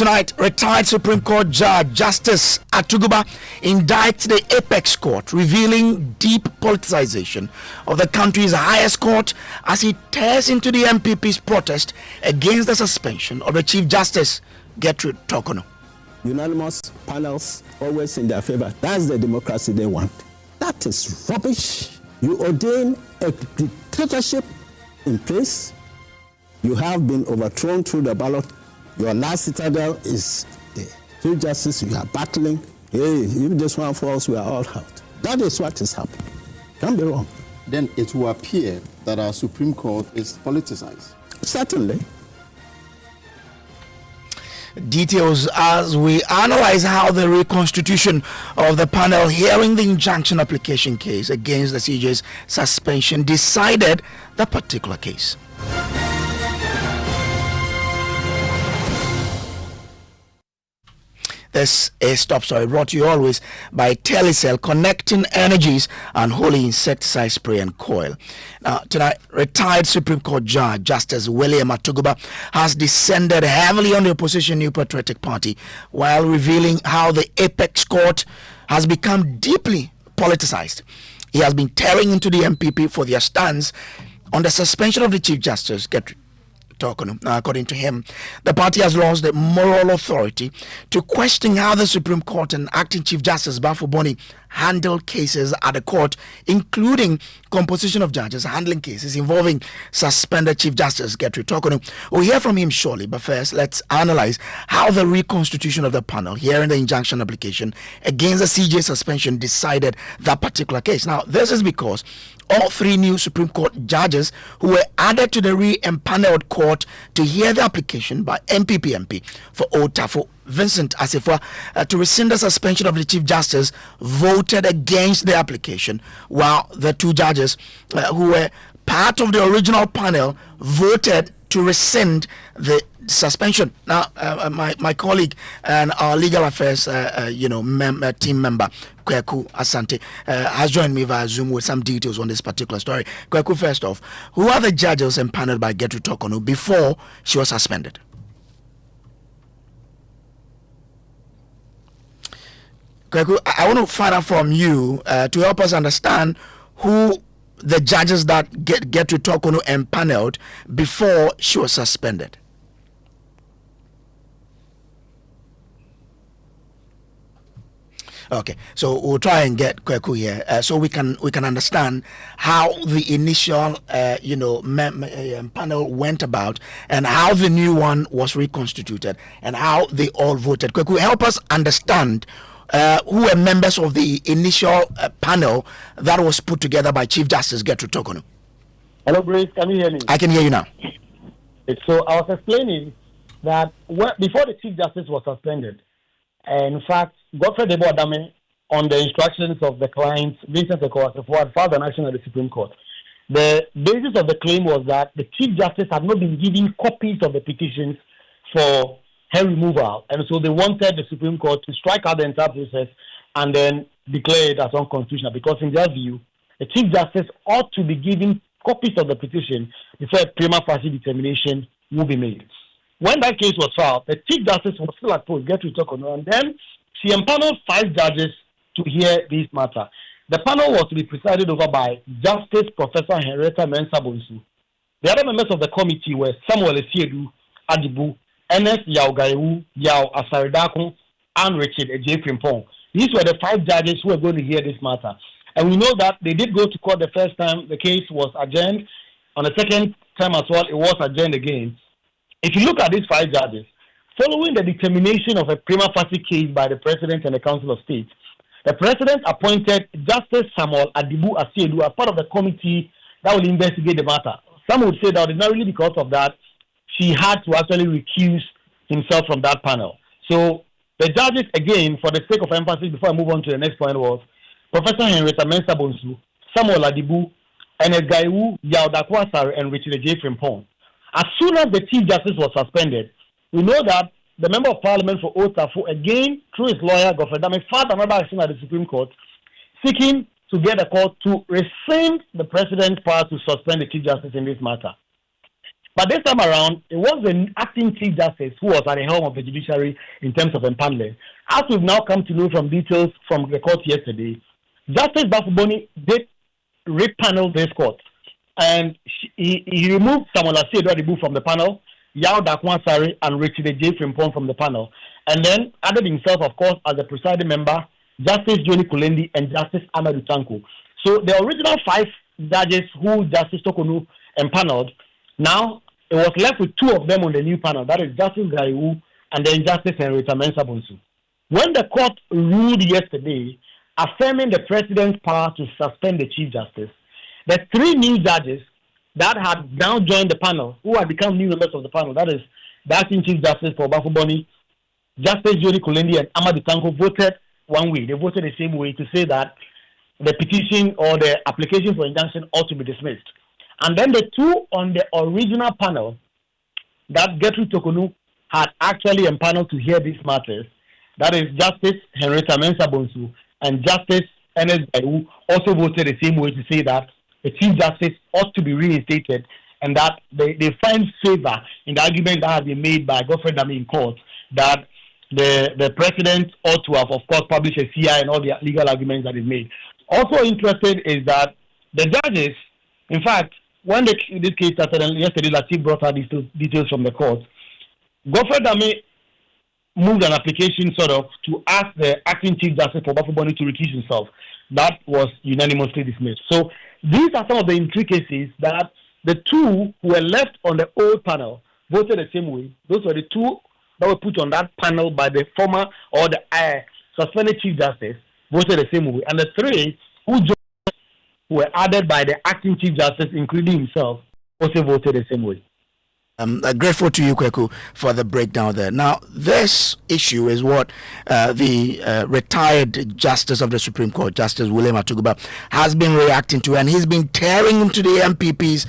Tonight, retired Supreme Court Judge Justice Atuguba indicts the Apex Court, revealing deep politicization of the country's highest court as he tears into the NPP's protest against the suspension of the Chief Justice Gertrude Torkornoo. Unanimous panels always in their favor. That's the democracy they want. That is rubbish. You ordain a dictatorship in place. You have been overthrown through the ballot. Your last citadel is the Chief Justice. You are battling. Hey, if this one falls, we are all out. That is what is happening. Can't be wrong. Then it will appear that our Supreme Court is politicized. Certainly. Details as we analyze how the reconstitution of the panel hearing the injunction application case against the CJ's suspension decided the particular case. This is Top Story, brought to you always by Telecel, connecting energies and holy insecticide spray and coil. Now, tonight, retired Supreme Court Judge Justice William Atuguba has descended heavily on the opposition New Patriotic Party while revealing how the Apex Court has become deeply politicized. He has been tearing into the NPP for their stance on the suspension of the Chief Justice Gertrude Torkornoo. According to him, the party has lost the moral authority to question how the Supreme Court and acting Chief Justice Baffoe-Bonnie handled cases at the court, including composition of judges handling cases involving suspended Chief Justice Gertrude Torkornoo. We'll hear from him shortly, but first, let's analyze how the reconstitution of the panel hearing the injunction application against the CJ suspension decided that particular case. Now, this is because all three new Supreme Court judges who were added to the re-empaneled court to hear the application by NPP MP for Otafo Vincent Asifwa to rescind the suspension of the Chief Justice voted against the application, while the two judges who were part of the original panel voted to rescind the suspension. Now, my colleague and our legal affairs, team member, Kweku Asante, has joined me via Zoom with some details on this particular story. Kweku, first off, who are the judges empaneled by Gertrude Torkornoo before she was suspended? Kweku, I want to find out from you to help us understand who the judges that Gertrude Torkornoo empaneled before she was suspended. Okay, so we'll try and get Kweku here so we can understand how the initial panel went about and how the new one was reconstituted and how they all voted. Kweku, help us understand who were members of the initial panel that was put together by Chief Justice Gertrude Torkornoo. Hello, Grace. Can you hear me? I can hear you now. So I was explaining that before the Chief Justice was suspended, in fact, Godfrey Debo-Adame, on the instructions of the client, Vincent Asifwa, had filed an action at the Supreme Court. The basis of the claim was that the Chief Justice had not been given copies of the petitions for her removal, and so they wanted the Supreme Court to strike out the entire process and then declare it as unconstitutional, because in their view, the Chief Justice ought to be given copies of the petition before a prima facie determination will be made. When that case was filed, the Chief Justice was still at post, Gertrude Torkornoo, and then she empaneled 5 judges to hear this matter. The panel was to be presided over by Justice Professor Henrietta Mensah-Bonsu. The other members of the committee were Samuel Esiedu Adibu, Ernest Yao Gaiwu, Yao Asaridakun, and Richard J. Frimpong. These were the 5 judges who were going to hear this matter. And we know that they did go to court the first time the case was adjourned. On the second time as well, it was adjourned again. If you look at these 5 judges, following the determination of a prima facie case by the President and the Council of State, the President appointed Justice Samuel Adibu Asiedu as part of the committee that will investigate the matter. Some would say that ordinarily because of that, she had to actually recuse himself from that panel. So the judges, again, for the sake of emphasis, before I move on to the next point, was Professor Henrietta Mensah-Bonsu, Samuel Adibu, Ernest Gaiwu, Yao Dakwasare, and Richard J. Frimpong. As soon as the Chief Justice was suspended, we know that the Member of Parliament for Otafo, again, through his lawyer, Godfrey Dame, filed another action at the Supreme Court, seeking to get the court to rescind the President's power to suspend the Chief Justice in this matter. But this time around, it was the acting Chief Justice who was at the helm of the judiciary in terms of empaneling. As we've now come to know from details from the court yesterday, Justice Baffoe-Bonnie did repanel this court. And he removed Samuel Asiedu from the panel, Yao Dakwansari and Richard J. Frimpong from the panel. And then added himself, of course, as the presiding member, Justice Johnny Kulendi and Justice Amadou Tanko. So the original 5 judges who Justice Tokonu empaneled, now it was left with 2 of them on the new panel. That is Justice Gaiwu and then Justice Henrietta Mensah Bonsu. When the court ruled yesterday, affirming the president's power to suspend the Chief Justice, the 3 new judges that had now joined the panel, who had become new members of the panel, that is the acting Chief Justice for Baffoe-Bonnie, Justice Johnny Kulendi and Amadou Tanko, voted one way. They voted the same way to say that the petition or the application for injunction ought to be dismissed. And then the 2 on the original panel that Gertrude Tokonu had actually empaneled to hear these matters, that is Justice Henrietta Mensah Bonsu and Justice Ernest Gaiwu, also voted the same way to say that the Chief Justice ought to be reinstated and that they find favor in the argument that has been made by Godfrey Dame in court that the president ought to have, of course, published a CI and all the legal arguments that is made. Also interesting is that the judges, in fact, when this case started yesterday, Latif brought out these details from the court. Godfrey Dame moved an application sort of to ask the acting Chief Justice for Baffoe-Bonnie to recuse himself. That was unanimously dismissed. So these are some of the intricacies that the 2 who were left on the old panel voted the same way. Those were the 2 that were put on that panel by the former or the suspended Chief Justice voted the same way. And the 3 who were added by the acting Chief Justice, including himself, also voted the same way. I'm grateful to you, Kweku, for the breakdown there. Now, this issue is what the retired Justice of the Supreme Court, Justice William Atuguba, has been reacting to, and he's been tearing into the NPP's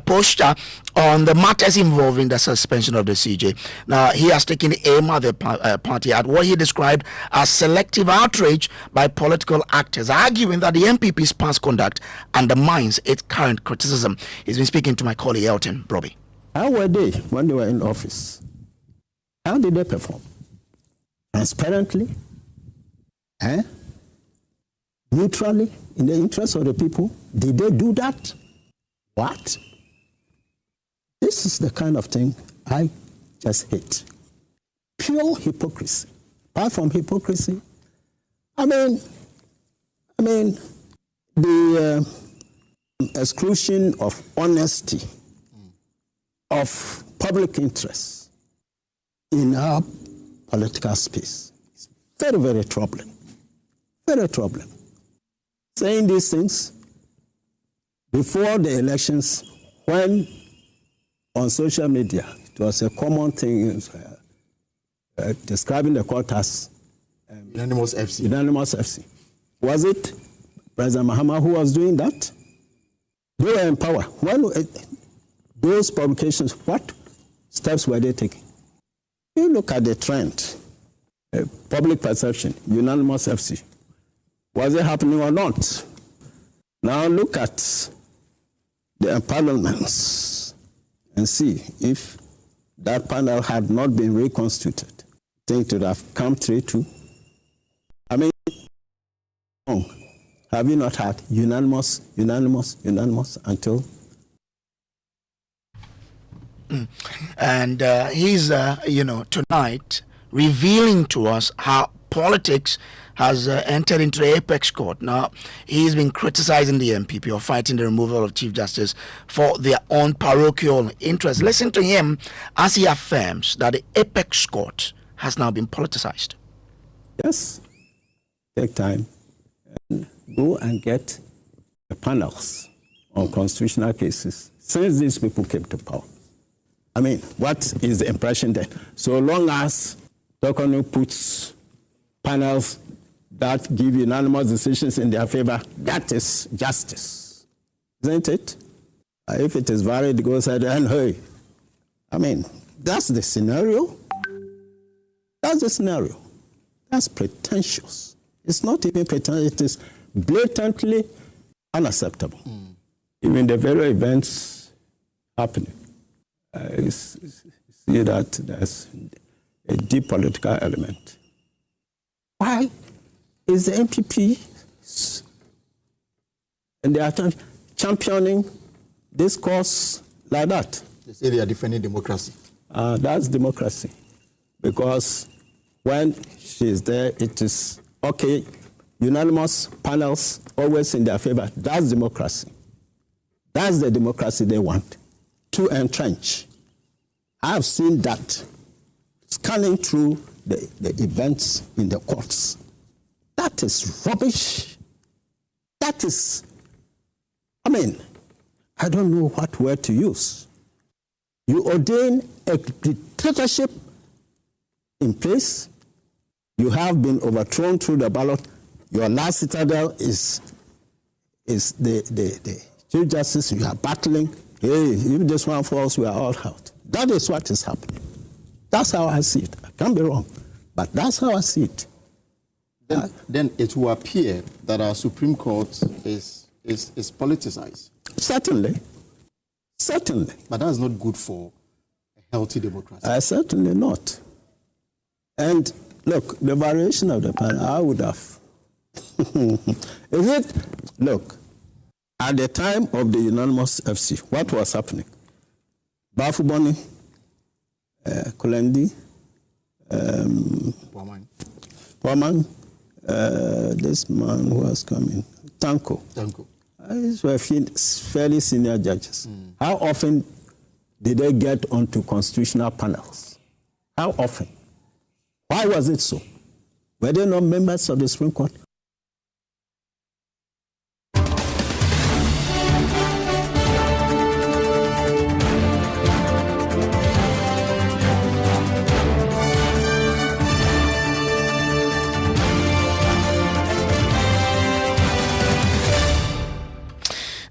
posture on the matters involving the suspension of the CJ. Now, he has taken aim at the party at what he described as selective outrage by political actors, arguing that the NPP's past conduct undermines its current criticism. He's been speaking to my colleague, Elton Broby. How were they when they were in office? How did they perform? Transparently? Neutrally? In the interest of the people? Did they do that? What? This is the kind of thing I just hate. Pure hypocrisy. Apart from hypocrisy, I mean, the exclusion of honesty, of public interest in our political space. It's very, very troubling. Very troubling. Saying these things before the elections, when on social media it was a common thing describing the court as unanimous FC. Unanimous FC. Was it President Mahama who was doing that? They were in power. When those publications, what steps were they taking? You look at the trend, public perception, unanimous FC. Was it happening or not? Now look at the empanelments and see if that panel had not been reconstituted. I think it would have come 3-2. I mean, have you not had unanimous until? And he's, tonight revealing to us how politics has entered into the apex court. Now, he's been criticizing the NPP or fighting the removal of Chief Justice for their own parochial interests. Listen to him as he affirms that the apex court has now been politicized. Yes. Take time and go and get the panels on constitutional cases since these people came to power. I mean, what is the impression there? So long as Tokonu puts panels that give unanimous decisions in their favor, that is justice, isn't it? If it is valid, it goes ahead and hey. I mean, that's the scenario. That's the scenario. That's pretentious. It's not even pretentious. It is blatantly unacceptable. Even the very events happening. see that there's a deep political element. Why is the NPP and they are championing this cause like that? They say they are defending democracy. That's democracy. Because when she's there, it is okay, unanimous panels always in their favor. That's democracy. That's the democracy they want to entrench. I've seen that scanning through the events in the courts. That is rubbish. That is, I don't know what word to use. You ordain a dictatorship in place. You have been overthrown through the ballot. Your last citadel is the Chief Justice. You are battling. Hey, if this one falls, we are all out. That is what is happening. That's how I see it. I can't be wrong, but that's how I see it. Then it will appear that our Supreme Court is politicized. Certainly. But that is not good for a healthy democracy. Certainly not. And look, the variation of the panel, I would have. Look, at the time of the unanimous FC, what was happening? Baffoe-Bonnie, Kulendi, Poorman, this man who was coming, Tanko. These were fairly senior judges. How often did they get onto constitutional panels? How often? Why was it so? Were they not members of the Supreme Court?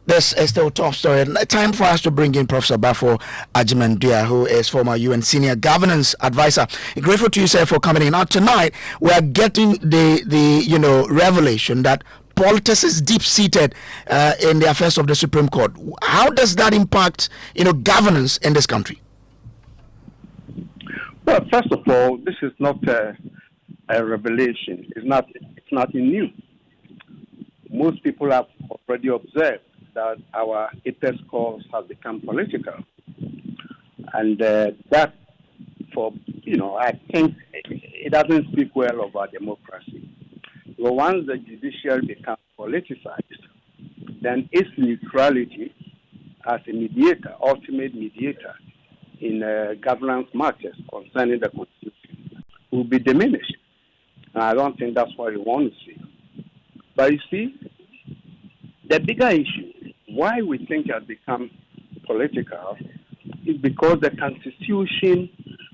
This is still top story. Time for us to bring in Professor Baffoe-Bonnie, who is former UN Senior Governance Advisor. Grateful to you, sir, for coming in. Now, tonight, we are getting the revelation that politics is deep-seated in the affairs of the Supreme Court. How does that impact, governance in this country? Well, first of all, this is not a revelation. It's nothing new. Most people have already observed that our apex course has become political. And that, I think it doesn't speak well of our democracy. But once the judicial becomes politicized, then its neutrality as a mediator, ultimate mediator in governance matters concerning the Constitution will be diminished. And I don't think that's what we want to see. But you see, the bigger issue, why we think it has become political, is because the Constitution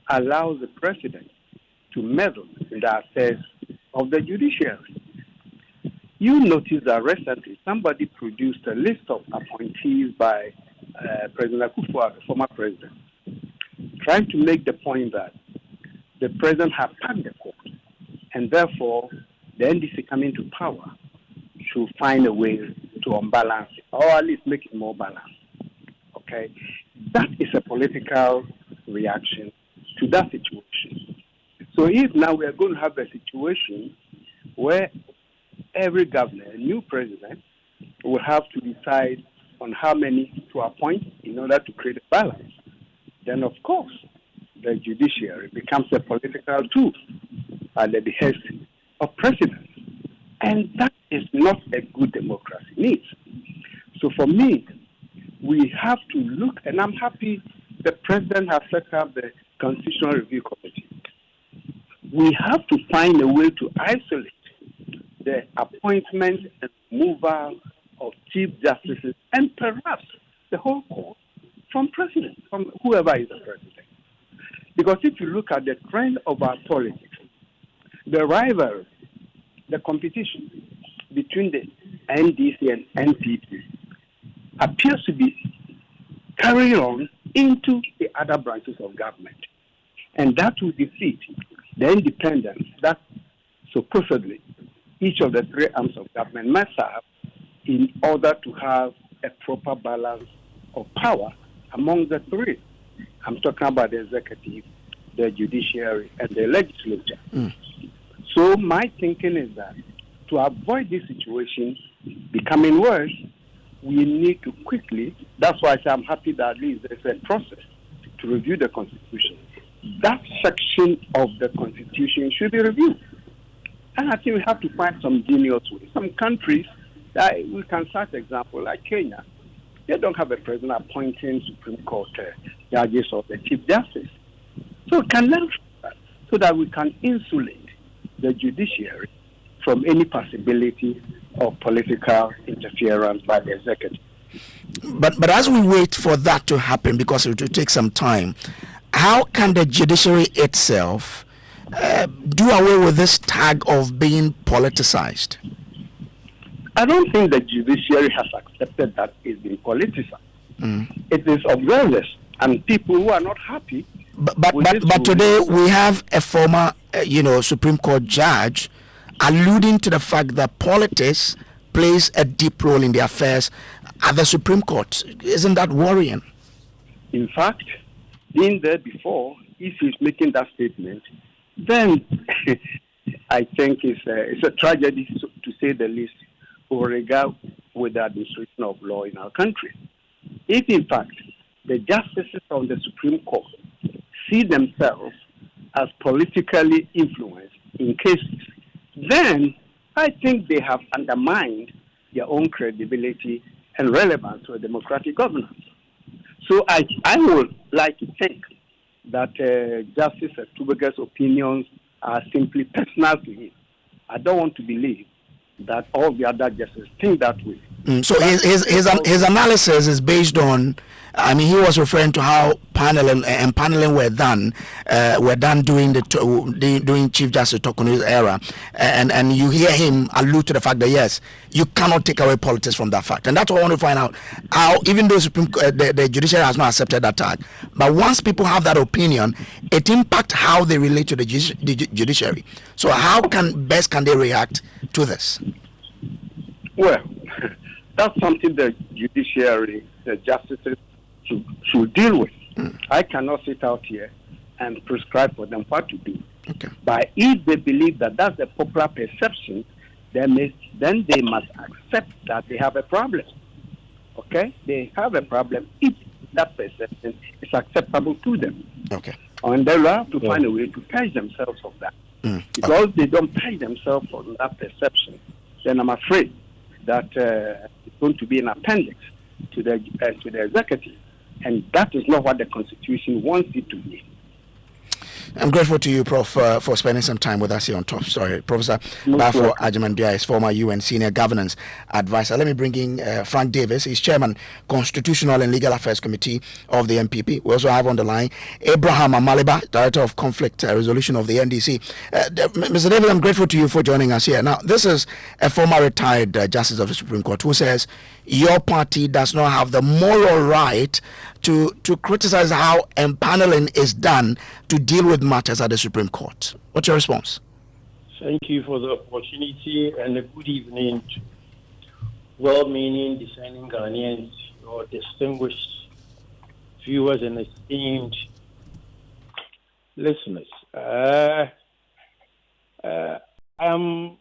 allows the president to meddle in the affairs of the judiciary. You notice that recently somebody produced a list of appointees by President Akufo-Addo, the former president, trying to make the point that the president has packed the court, and therefore the NDC coming to power should find a way to unbalance it, or at least make it more balanced. Okay? That is a political reaction to that situation. So if now we are going to have a situation where every governor, a new president, will have to decide on how many to appoint in order to create a balance, then of course the judiciary becomes a political tool at the behest of presidents. And that is not a good democracy needs. So for me, we have to look, and I'm happy the president has set up the Constitutional Review Committee. We have to find a way to isolate the appointment and removal of chief justices and perhaps the whole court from president, from whoever is the president. Because if you look at the trend of our politics, the rivalry, the competition between the NDC and NPP appears to be carrying on into the other branches of government. And that will defeat the independence that supposedly each of the three arms of government must have in order to have a proper balance of power among the three. I'm talking about the executive, the judiciary, and the legislature. So my thinking is that to avoid this situation becoming worse, we need to quickly, that's why I say I'm happy that at least there's a process to review the Constitution. That section of the Constitution should be reviewed. And I think we have to find some genius ways. Some countries, we can cite example like Kenya, they don't have a president appointing Supreme Court judges or the Chief Justice. So we can learn from that so that we can insulate the judiciary from any possibility of political interference by the executive. But as we wait for that to happen, because it will take some time, how can the judiciary itself do away with this tag of being politicized? I don't think the judiciary has accepted that it's been politicized. It is observers and people who are not happy. But today we have a former, Supreme Court judge alluding to the fact that politics plays a deep role in the affairs at the Supreme Court. Isn't that worrying? In fact, being there before, if he's making that statement, then I think it's a tragedy, to say the least, with regard with the administration of law in our country. If, in fact, the justices of the Supreme Court see themselves as politically influenced in cases, then I think they have undermined their own credibility and relevance to a democratic governance. So I would like to think that Justice Atuguba's opinions are simply personal to him. I don't want to believe that all the other justices think that way. So his analysis is based on, he was referring to how paneling were done during Chief Justice Tokono's era, and you hear him allude to the fact that yes, you cannot take away politics from that fact, and that's what I want to find out. How, even though the judiciary has not accepted that tag, but once people have that opinion, it impacts how they relate to the judiciary. So how can they react to this? Well, that's something the judiciary, the justices should deal with. I cannot sit out here and prescribe for them what to do. Okay. But if they believe that that's the popular perception, then they must accept that they have a problem. Okay? They have a problem if that perception is acceptable to them. Okay. And they'll have to find a way to purge themselves of that. Because they don't purge themselves from that perception, then I'm afraid that it's going to be an appendix to the executive. And that is not what the Constitution wants it to be. I'm grateful to you, Prof, for spending some time with us here on Top Story. Professor Baffoe-Bonnie is former UN Senior Governance Advisor. Let me bring in Frank Davis. He's Chairman, Constitutional and Legal Affairs Committee of the NPP. We also have on the line Abraham Amaliba, Director of Conflict Resolution of the NDC. Mr. Davis, I'm grateful to you for joining us here. Now, this is a former retired Justice of the Supreme Court who says your party does not have the moral right to criticize how empaneling is done to deal with matters at the Supreme Court. What's your response? Thank you for the opportunity and a good evening to well-meaning, discerning Ghanaians, or distinguished viewers and esteemed listeners. I am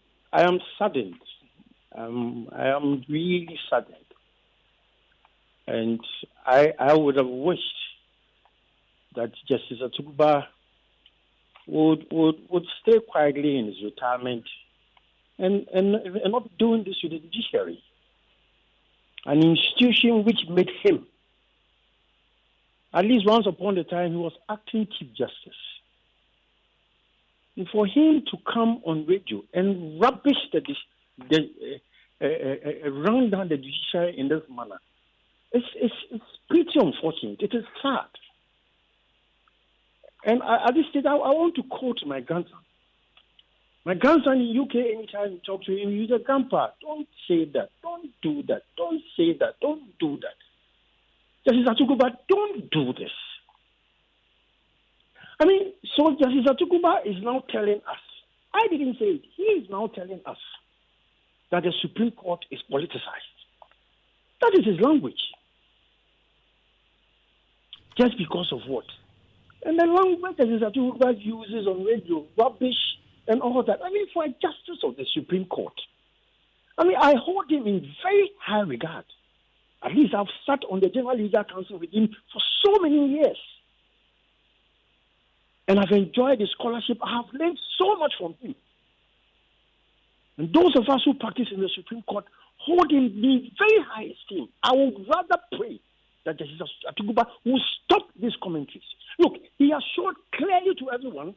saddened. I am really saddened. And I would have wished that Justice Atuguba would stay quietly in his retirement and not doing this with the judiciary, an institution which made him, at least once upon a time, he was acting Chief Justice. And for him to come on radio and rubbish run down the judiciary in this manner, it's pretty unfortunate. It is sad. And at this stage, I want to quote my grandson. My grandson in UK, anytime you talk to him, he's a grandpa. Don't say that. Don't do that. Don't say that. Don't do that. Justice Atuguba, don't do this. So Justice Atuguba is now telling us, I didn't say it, he is now telling us that the Supreme Court is politicized. That is his language. Just because of what? And the language that Atuguba uses on radio, rubbish and all that. I mean, for a justice of the Supreme Court, I mean, I hold him in very high regard. At least I've sat on the General Legal Council with him for so many years. And I've enjoyed his scholarship. I have learned so much from him. And those of us who practice in the Supreme Court hold him in very high esteem. I would rather pray that Justice Atuguba will stop these commentaries. Look, he has shown clearly to everyone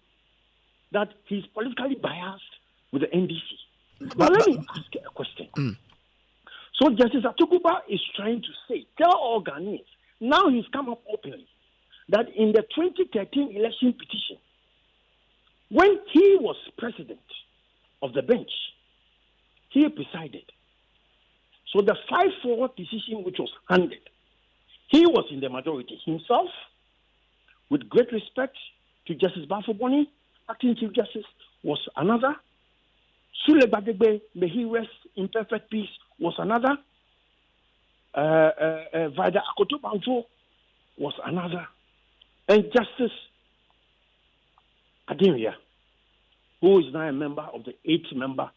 that he's politically biased with the NDC. But let me ask a question. So Justice Atuguba is trying to say, tell all Ghanaians, now he's come up openly, that in the 2013 election petition, when he was president of the bench, he presided. So the 5-4 decision which was handed, he was in the majority himself, with great respect to Justice Baffoe-Bonnie, acting Chief Justice, was another. Sule Badegbe, may he rest in perfect peace, was another. Vida Akoto-Banfo was another. And Justice Ademia, who is now a member of the 8-member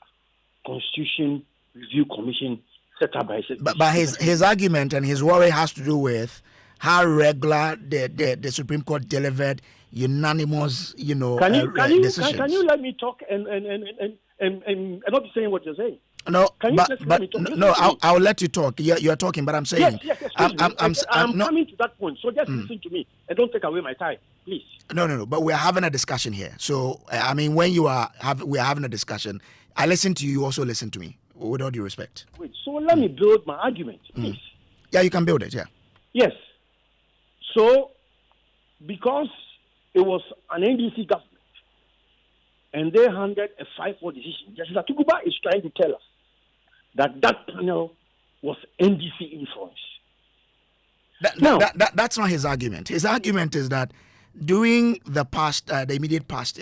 Constitution Review Commission set up by... But his argument and his worry has to do with how regular the Supreme Court delivered unanimous, decisions. Can you let me talk and not be saying what you're saying? No, I'll let you talk. You're talking, but I'm saying... Yes, I'm coming to that point, so just listen to me and don't take away my time, please. No, but we're having a discussion here. So, I mean, when we're having a discussion, I listen to you, you also listen to me, with all due respect. Wait, so let me build my argument, please. Yeah, you can build it, yeah. Yes. So, because it was an NDC government, and they handed a 5-4 decision, Justice Atuguba is trying to tell us that panel was NDC influence. That's not his argument. His argument is that during the immediate past,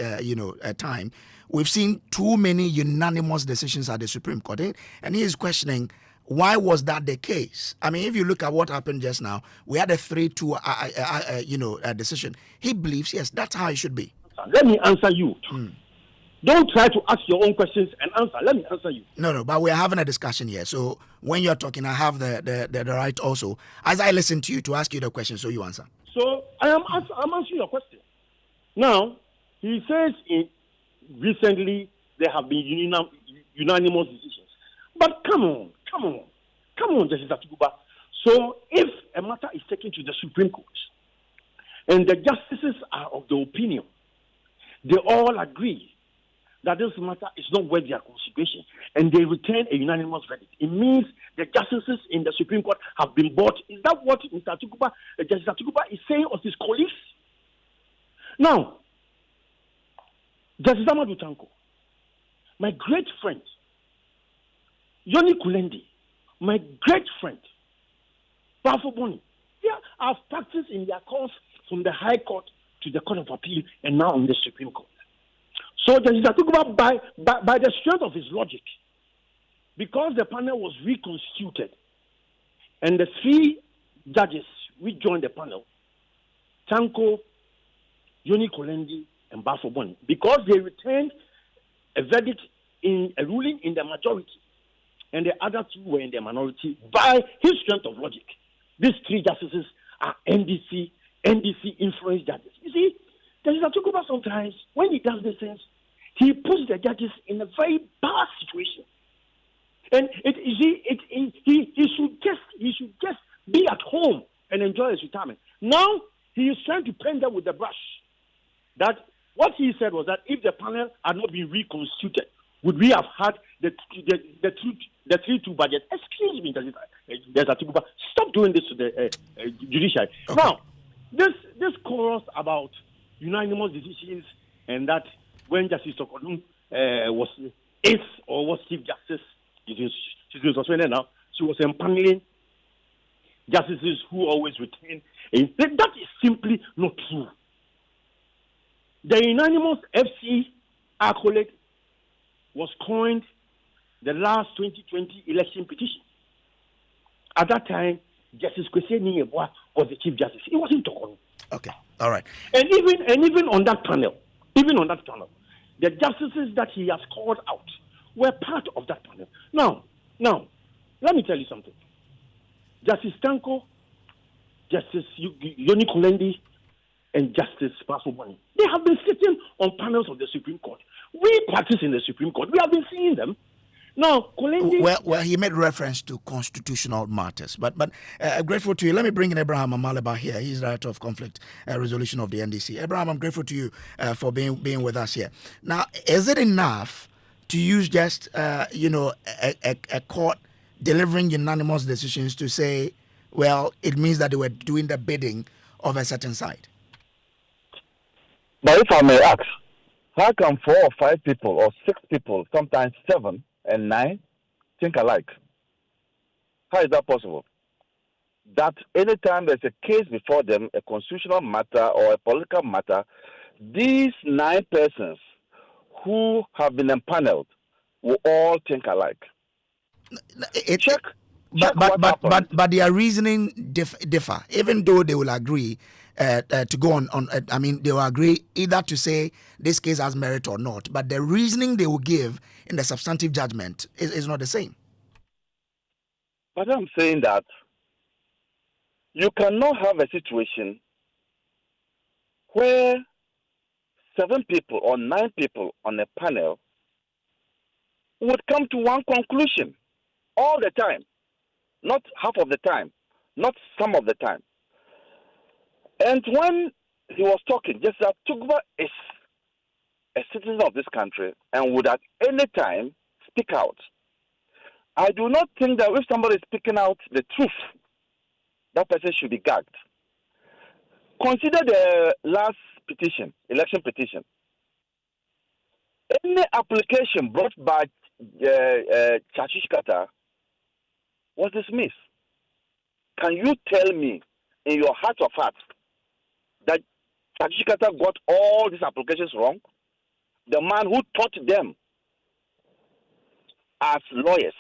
time, we've seen too many unanimous decisions at the Supreme Court, and he is questioning why was that the case. I mean, if you look at what happened just now, we had a 3-2, decision. He believes yes, that's how it should be. Let me answer you. Don't try to ask your own questions and answer. Let me answer you. No, but we're having a discussion here. So when you're talking, I have the right also, as I listen to you, to ask you the question, so you answer. So I'm answering your question. Now, he says recently there have been unanimous decisions. But come on, Justice Atuguba. So if a matter is taken to the Supreme Court and the justices are of the opinion, they all agree that this matter is not worth their consideration, and they return a unanimous verdict, it means the justices in the Supreme Court have been bought. Is that what Justice Atuguba is saying of his colleagues? Now, Justice Amadou Tanko, my great friend, Yoni Kulendi, my great friend, Baffoe-Bonnie, I've practiced in their course from the High Court to the Court of Appeal and now in the Supreme Court. So Justice Atuguba, by the strength of his logic, because the panel was reconstituted and the 3 judges rejoined the panel, Tanko, Yoni Kulendi, and Baffoe-Bonnie, because they returned a verdict in a ruling in the majority and the other 2 were in the minority, by his strength of logic, these 3 justices are NDC influenced judges. You see, Justice Atuguba sometimes, when he does these things, he puts the judges in a very bad situation. And he should just be at home and enjoy his retirement. Now he is trying to paint them with the brush. That what he said was that if the panel had not been reconstituted, would we have had the 3-2 budget? Excuse me, Justice Atuguba, stop doing this to the Judicial. Okay. Now, this chorus about unanimous decisions and that when Justice Okodun was Chief Justice, she's been suspended now, she was empaneling justices who always retain. That is simply not true. The unanimous FC accolade was coined the last 2020 election petition. At that time, Justice Kwesi Niyebwa was the Chief Justice. It wasn't Tokon. Okay. All right. And even on that panel, the justices that he has called out were part of that panel. Now, let me tell you something. Justice Tanko, Justice Yoni Kulendi, and Justice Baffoe-Bonnie, they have been sitting on panels of the Supreme Court. We practice in the Supreme Court. We have been seeing them. Now, Kulendi... Well, he made reference to constitutional matters, but grateful to you. Let me bring in Abraham Amaleba here. He's Director of Conflict Resolution of the NDC. Abraham, I'm grateful to you for being with us here. Now, is it enough to use just, a court delivering unanimous decisions to say, well, it means that they were doing the bidding of a certain side? But if I may ask, how come 4 or 5 people or 6 people, sometimes 7 and 9, think alike? How is that possible? That anytime there's a case before them, a constitutional matter or a political matter, these 9 persons who have been empaneled will all think alike. But their reasoning differ, even though they will agree to go on. They will agree either to say this case has merit or not, but the reasoning they will give in the substantive judgment is not the same. But I'm saying that you cannot have a situation where 7 people or 9 people on a panel would come to one conclusion all the time, not half of the time, not some of the time. And when he was talking, just that Atuguba is a citizen of this country and would at any time speak out. I do not think that if somebody is speaking out the truth, that person should be gagged. Consider the last petition, election petition. Any application brought by Chachishkata was dismissed. Can you tell me, in your heart of hearts, that Chachishkata got all these applications wrong? The man who taught them as lawyers,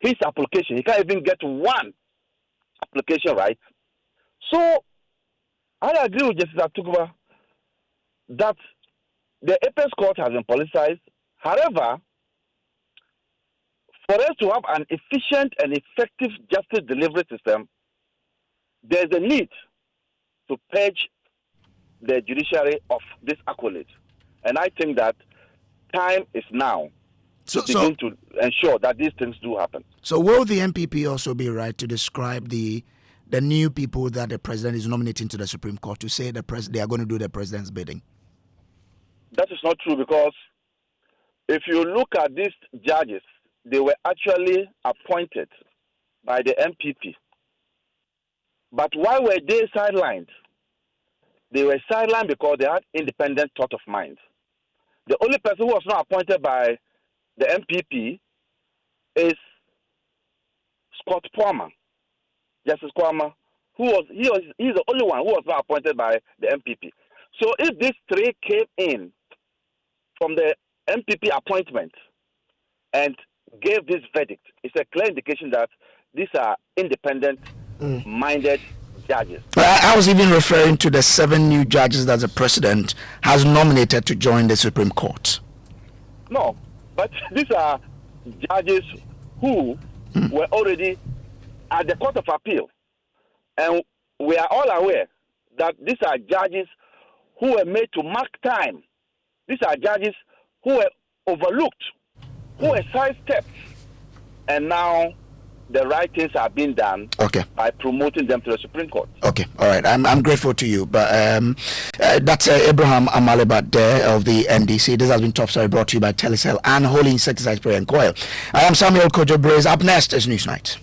his application, he can't even get one application right. So, I agree with Justice Atuguba that the Apex Court has been politicized. However, for us to have an efficient and effective justice delivery system, there's a need to purge the judiciary of this accolade. And I think that time is now to begin to ensure that these things do happen. So will the NPP also be right to describe the new people that the president is nominating to the Supreme Court to say they are going to do the president's bidding? That is not true, because if you look at these judges, they were actually appointed by the NPP. But why were they sidelined? They were sidelined because they had independent thought of mind. The only person who was not appointed by the NPP is Scott Palmer, Justice Palmer, he's the only one who was not appointed by the NPP. So if these 3 came in from the NPP appointment and gave this verdict, it's a clear indication that these are independent-minded judges. I was even referring to the 7 new judges that the president has nominated to join the Supreme Court. No, but these are judges who were already at the Court of Appeal. And we are all aware that these are judges who were made to mark time. These are judges who were overlooked, who were sidestepped. And now the right things are being done by promoting them to the Supreme Court. Okay, all right. I'm grateful to you. But that's Abraham Amaleba there of the NDC. This has been Top Story brought to you by Telecel and Holy Insecticide Spray and Coil. I am Samuel Kojo Braze. Up next is Newsnight.